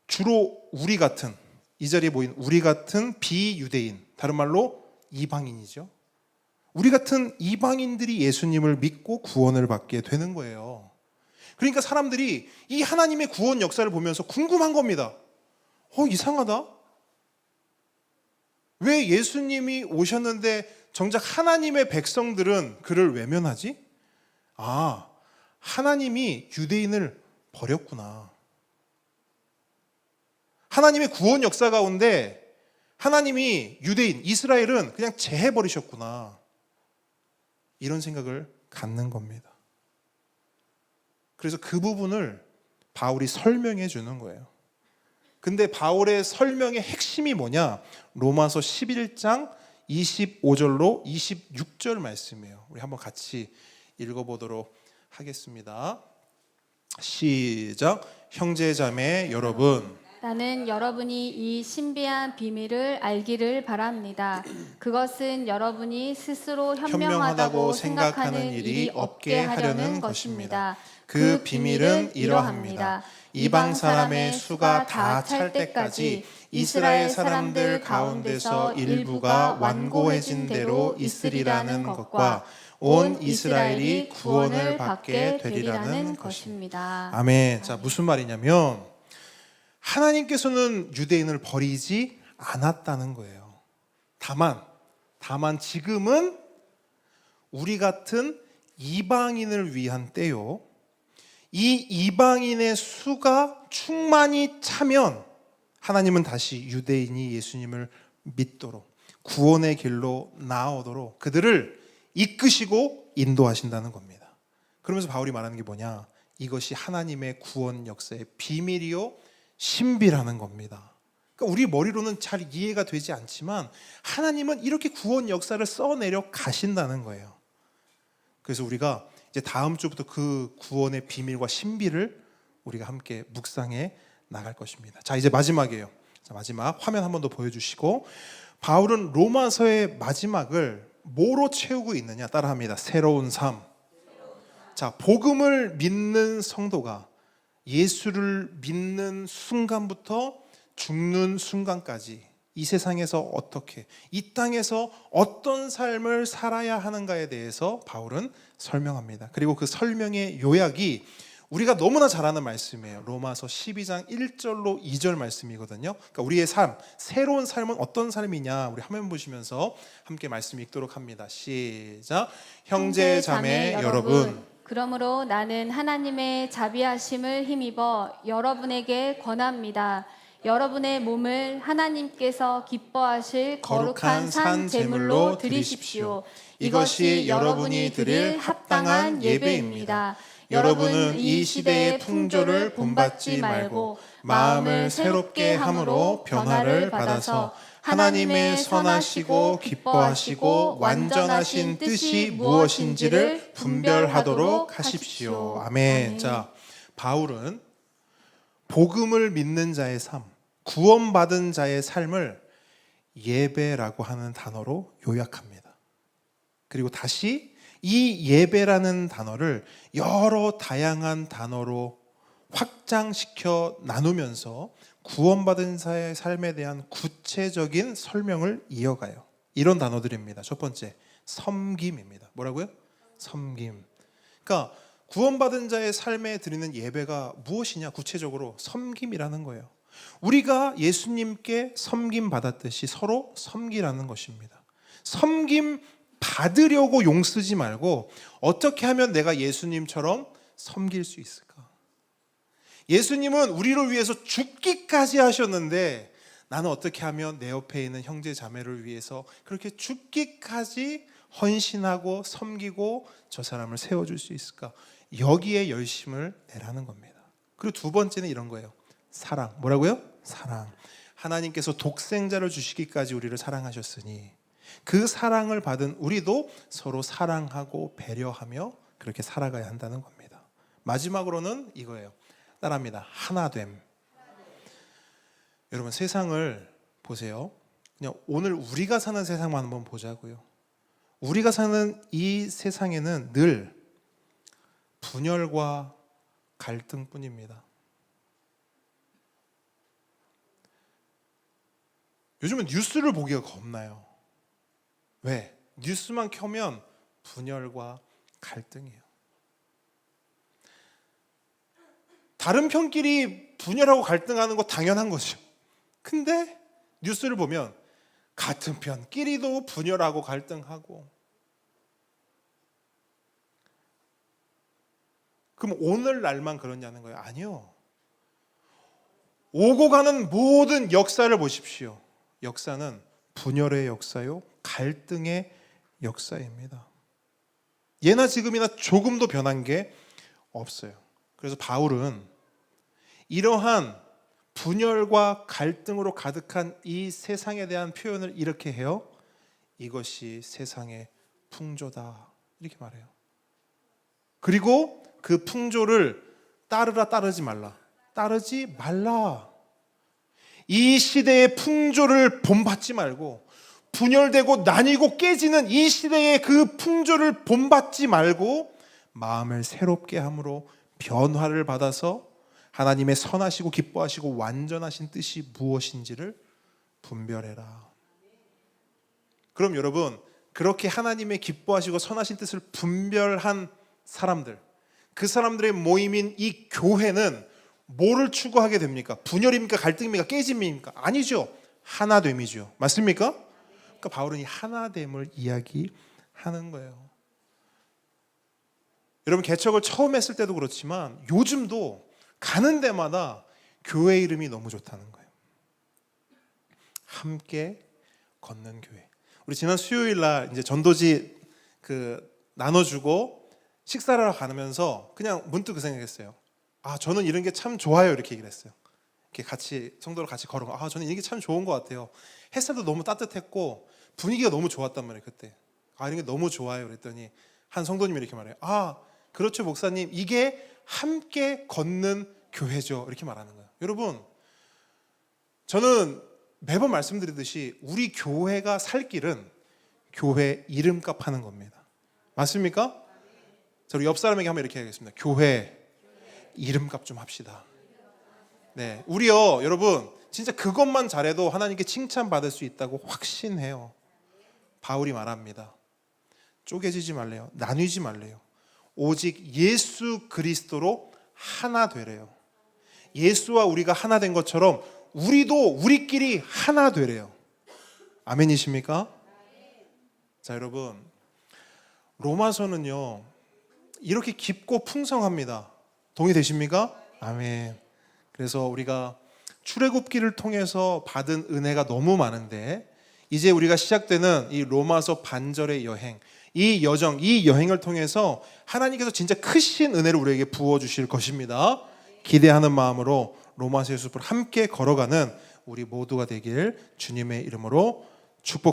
주로 우리 같은, 이 자리에 모인 우리 같은 비유대인, 다른 말로 이방인이죠. 우리 같은 이방인들이 예수님을 믿고 구원을 받게 되는 거예요. 그러니까 사람들이 이 하나님의 구원 역사를 보면서 궁금한 겁니다. 이상하다. 왜 예수님이 오셨는데 정작 하나님의 백성들은 그를 외면하지? 하나님이 유대인을 버렸구나. 하나님의 구원 역사 가운데 하나님이 유대인, 이스라엘은 그냥 제해버리셨구나. 이런 생각을 갖는 겁니다. 그래서 그 부분을 바울이 설명해 주는 거예요. 근데 바울의 설명의 핵심이 뭐냐? 로마서 11장 25절로 26절 말씀이에요. 우리 한번 같이 읽어보도록 하겠습니다. 시작. 형제자매 여러분, 나는 여러분이 이 신비한 비밀을 알기를 바랍니다. 그것은 여러분이 스스로 현명하다고 생각하는 일이 없게 하려는 것입니다. 그 비밀은 이러합니다. 이방 사람의 수가 다 찰 때까지 이스라엘 사람들 가운데서 일부가 완고해진 대로 있으리라는 것과 온 이스라엘이 구원을 받게 되리라는 것입니다. 아멘. 자, 무슨 말이냐면 하나님께서는 유대인을 버리지 않았다는 거예요. 다만 지금은 우리 같은 이방인을 위한 때요. 이 이방인의 수가 충만히 차면 하나님은 다시 유대인이 예수님을 믿도록 구원의 길로 나오도록 그들을 이끄시고 인도하신다는 겁니다. 그러면서 바울이 말하는 게 뭐냐? 이것이 하나님의 구원 역사의 비밀이요 신비라는 겁니다. 그러니까 우리 머리로는 잘 이해가 되지 않지만 하나님은 이렇게 구원 역사를 써내려 가신다는 거예요. 그래서 우리가 이제 다음 주부터 그 구원의 비밀과 신비를 우리가 함께 묵상해 나갈 것입니다. 자, 이제 마지막이에요. 자, 마지막 화면 한 번 더 보여주시고, 바울은 로마서의 마지막을 뭐로 채우고 있느냐? 따라합니다. 새로운 삶. 자, 복음을 믿는 성도가 예수를 믿는 순간부터 죽는 순간까지 이 세상에서 어떻게, 이 땅에서 어떤 삶을 살아야 하는가에 대해서 바울은 설명합니다. 그리고 그 설명의 요약이 우리가 너무나 잘 아는 말씀이에요. 로마서 12장 1절로 2절 말씀이거든요. 그러니까 우리의 삶, 새로운 삶은 어떤 삶이냐? 우리 화면 보시면서 함께 말씀 읽도록 합니다. 시작. 형제 자매 여러분, 그러므로 나는 하나님의 자비하심을 힘입어 여러분에게 권합니다. 여러분의 몸을 하나님께서 기뻐하실 거룩한 산 제물로 드리십시오. 이것이 여러분이 드릴 합당한 예배입니다. 여러분은 이 시대의 풍조를 본받지 말고 마음을 새롭게 함으로 변화를 받아서 하나님의 선하시고 기뻐하시고 완전하신 뜻이 무엇인지를 분별하도록 하십시오. 아멘. 자, 바울은 복음을 믿는 자의 삶, 구원받은 자의 삶을 예배라고 하는 단어로 요약합니다. 그리고 다시 이 예배라는 단어를 여러 다양한 단어로 확장시켜 나누면서 구원받은 자의 삶에 대한 구체적인 설명을 이어가요. 이런 단어들입니다. 첫 번째, 섬김입니다. 뭐라고요? 섬김. 그러니까 구원받은 자의 삶에 드리는 예배가 무엇이냐? 구체적으로 섬김이라는 거예요. 우리가 예수님께 섬김 받았듯이 서로 섬기라는 것입니다. 섬김 받으려고 용 쓰지 말고 어떻게 하면 내가 예수님처럼 섬길 수 있을까? 예수님은 우리를 위해서 죽기까지 하셨는데 나는 어떻게 하면 내 옆에 있는 형제 자매를 위해서 그렇게 죽기까지 헌신하고 섬기고 저 사람을 세워줄 수 있을까? 여기에 열심을 내라는 겁니다. 그리고 두 번째는 이런 거예요. 사랑. 뭐라고요? 사랑. 하나님께서 독생자를 주시기까지 우리를 사랑하셨으니 그 사랑을 받은 우리도 서로 사랑하고 배려하며 그렇게 살아가야 한다는 겁니다. 마지막으로는 이거예요. 따라합니다. 하나됨. 여러분 세상을 보세요. 그냥 오늘 우리가 사는 세상만 한번 보자고요. 우리가 사는 이 세상에는 늘 분열과 갈등뿐입니다. 요즘은 뉴스를 보기가 겁나요. 왜? 뉴스만 켜면 분열과 갈등이에요. 다른 편끼리 분열하고 갈등하는 거 당연한 거죠. 근데 뉴스를 보면 같은 편끼리도 분열하고 갈등하고. 그럼 오늘날만 그러냐는 거예요? 아니요. 오고 가는 모든 역사를 보십시오. 역사는 분열의 역사요, 갈등의 역사입니다. 예나 지금이나 조금도 변한 게 없어요. 그래서 바울은 이러한 분열과 갈등으로 가득한 이 세상에 대한 표현을 이렇게 해요. 이것이 세상의 풍조다, 이렇게 말해요. 그리고 그 풍조를 따르라, 따르지 말라. 따르지 말라. 이 시대의 풍조를 본받지 말고, 분열되고 나뉘고 깨지는 이 시대의 그 풍조를 본받지 말고 마음을 새롭게 함으로 변화를 받아서 하나님의 선하시고 기뻐하시고 완전하신 뜻이 무엇인지를 분별해라. 그럼 여러분, 그렇게 하나님의 기뻐하시고 선하신 뜻을 분별한 사람들, 그 사람들의 모임인 이 교회는 뭐를 추구하게 됩니까? 분열입니까? 갈등입니까? 깨짐입니까? 아니죠. 하나됨이죠. 맞습니까? 그러니까 바울은 이 하나됨을 이야기하는 거예요. 여러분, 개척을 처음 했을 때도 그렇지만 요즘도 가는 데마다 교회 이름이 너무 좋다는 거예요. 함께 걷는 교회. 우리 지난 수요일 날 이제 전도지 나눠주고 식사를 하러 가면서 그냥 문득 그 생각했어요. 저는 이런 게 참 좋아요, 이렇게 얘기를 했어요. 이렇게 같이 성도로 같이 걸어가. 저는 이게 참 좋은 것 같아요. 햇살도 너무 따뜻했고 분위기가 너무 좋았단 말이에요, 그때. 이런 게 너무 좋아요. 그랬더니 한 성도님이 이렇게 말해요. 그렇죠, 목사님. 이게 함께 걷는 교회죠. 이렇게 말하는 거예요. 여러분, 저는 매번 말씀드리듯이 우리 교회가 살 길은 교회 이름값 하는 겁니다. 맞습니까? 저 옆 사람에게 한번 이렇게 하겠습니다. 교회 이름값 좀 합시다. 네, 우리요, 여러분, 진짜 그것만 잘해도 하나님께 칭찬받을 수 있다고 확신해요. 바울이 말합니다. 쪼개지지 말래요. 나뉘지 말래요. 오직 예수 그리스도로 하나 되래요. 예수와 우리가 하나 된 것처럼 우리도 우리끼리 하나 되래요. 아멘이십니까? 자, 여러분, 로마서는요 이렇게 깊고 풍성합니다. 동의되십니까? 아멘. 그래서 우리가 출애굽기를 통해서 받은 은혜가 너무 많은데 이제 우리가 시작되는 이 로마서 반절의 여행, 이 여정, 이 여행을 통해서 하나님께서 진짜 크신 은혜를 우리에게 부어주실 것입니다. 기대하는 마음으로 로마서의 숲을 함께 걸어가는 우리 모두가 되길 주님의 이름으로 축복